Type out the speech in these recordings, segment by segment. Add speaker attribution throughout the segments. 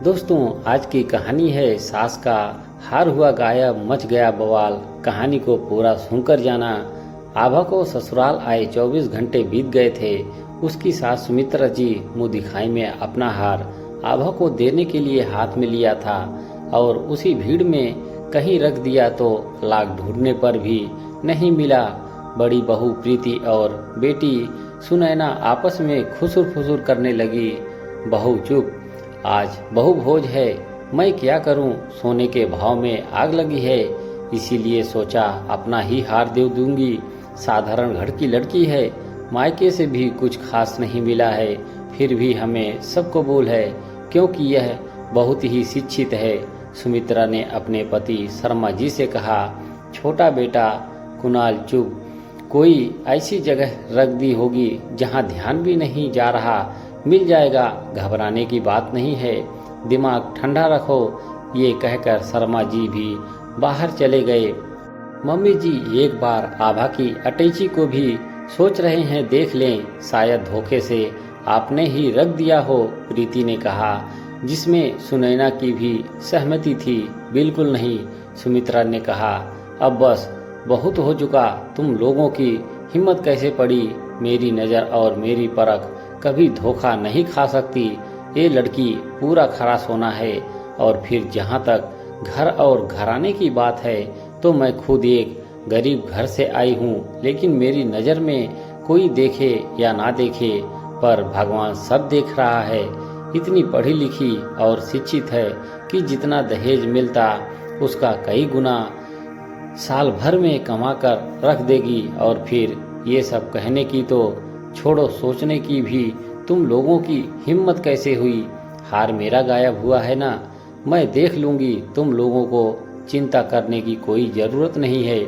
Speaker 1: दोस्तों, आज की कहानी है सास का हार हुआ गायब मच गया बवाल। कहानी को पूरा सुनकर जाना। आभा को ससुराल आए 24 घंटे बीत गए थे। उसकी सास सुमित्रा जी मुंह दिखाई में अपना हार आभा को देने के लिए हाथ में लिया था और उसी भीड़ में कहीं रख दिया तो लाख ढूंढने पर भी नहीं मिला। बड़ी बहू प्रीति और बेटी सुनैना आपस में खुसुर फुसुर करने लगी। बहू चुप, आज बहु भोज है, मैं क्या करूं, सोने के भाव में आग लगी है, इसीलिए सोचा अपना ही हार दे दूंगी। साधारण घर की लड़की है, मायके से भी कुछ खास नहीं मिला है, फिर भी हमें सब कबूल है क्योंकि यह बहुत ही शिक्षित है। सुमित्रा ने अपने पति शर्मा जी से कहा। छोटा बेटा कुणाल चुप, कोई ऐसी जगह रख दी होगी जहां ध्यान भी नहीं जा रहा, मिल जाएगा, घबराने की बात नहीं है, दिमाग ठंडा रखो। ये कहकर शर्मा जी भी बाहर चले गए। मम्मी जी एक बार आभा की अटैची को भी सोच रहे हैं, देख लें, शायद धोखे से आपने ही रख दिया हो, प्रीति ने कहा, जिसमें सुनैना की भी सहमति थी। बिल्कुल नहीं, सुमित्रा ने कहा, अब बस बहुत हो चुका, तुम लोगों की हिम्मत कैसे पड़ी, मेरी नज़र और मेरी परख कभी धोखा नहीं खा सकती। ये लड़की पूरा खरा सोना है। और फिर जहाँ तक घर और घराने की बात है तो मैं खुद एक गरीब घर से आई हूँ, लेकिन मेरी नज़र में कोई देखे या ना देखे पर भगवान सब देख रहा है। इतनी पढ़ी लिखी और शिक्षित है कि जितना दहेज मिलता उसका कई गुना साल भर में कमा कर रख देगी। और फिर ये सब कहने की तो छोड़ो, सोचने की भी तुम लोगों की हिम्मत कैसे हुई। हार मेरा गायब हुआ है ना, मैं देख लूंगी, तुम लोगों को चिंता करने की कोई ज़रूरत नहीं है।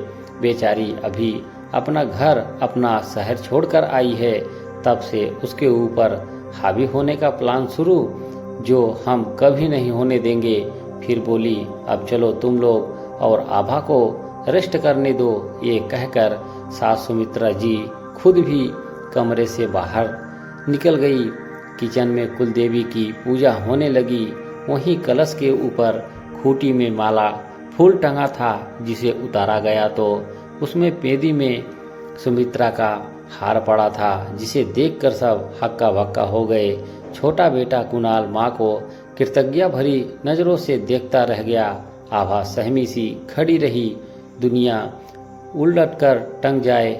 Speaker 1: बेचारी अभी अपना घर अपना शहर छोड़कर आई है, तब से उसके ऊपर हावी होने का प्लान शुरू, जो हम कभी नहीं होने देंगे। फिर बोली, अब चलो तुम लोग और आभा को रेस्ट करने दो। ये कहकर सास सुमित्रा जी खुद भी कमरे से बाहर निकल गई। किचन में कुलदेवी की पूजा होने लगी। वहीं कलश के ऊपर खूंटी में माला फूल टंगा था, जिसे उतारा गया तो उसमें पेदी में सुमित्रा का हार पड़ा था, जिसे देखकर सब हक्का बक्का हो गए। छोटा बेटा कुणाल माँ को कृतज्ञता भरी नजरों से देखता रह गया। आभा सहमी सी खड़ी रही। दुनिया उलट कर टंग जाए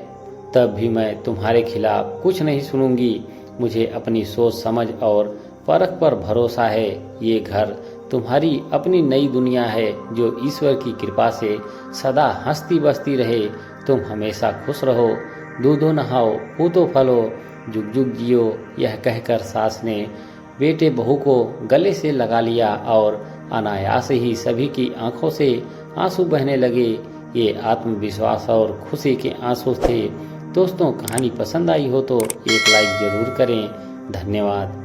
Speaker 1: तब भी मैं तुम्हारे खिलाफ कुछ नहीं सुनूंगी। मुझे अपनी सोच समझ और परख पर भरोसा है। ये घर तुम्हारी अपनी नई दुनिया है, जो ईश्वर की कृपा से सदा हंसती बसती रहे। तुम हमेशा खुश रहो, दूधो नहाओ, पूतो फलो, जुग जुग जियो। यह कहकर सास ने बेटे बहू को गले से लगा लिया और अनायास ही सभी की आंखों से आंसू बहने लगे। ये आत्मविश्वास और खुशी के आंसू थे। दोस्तों, कहानी पसंद आई हो तो एक लाइक जरूर करें। धन्यवाद।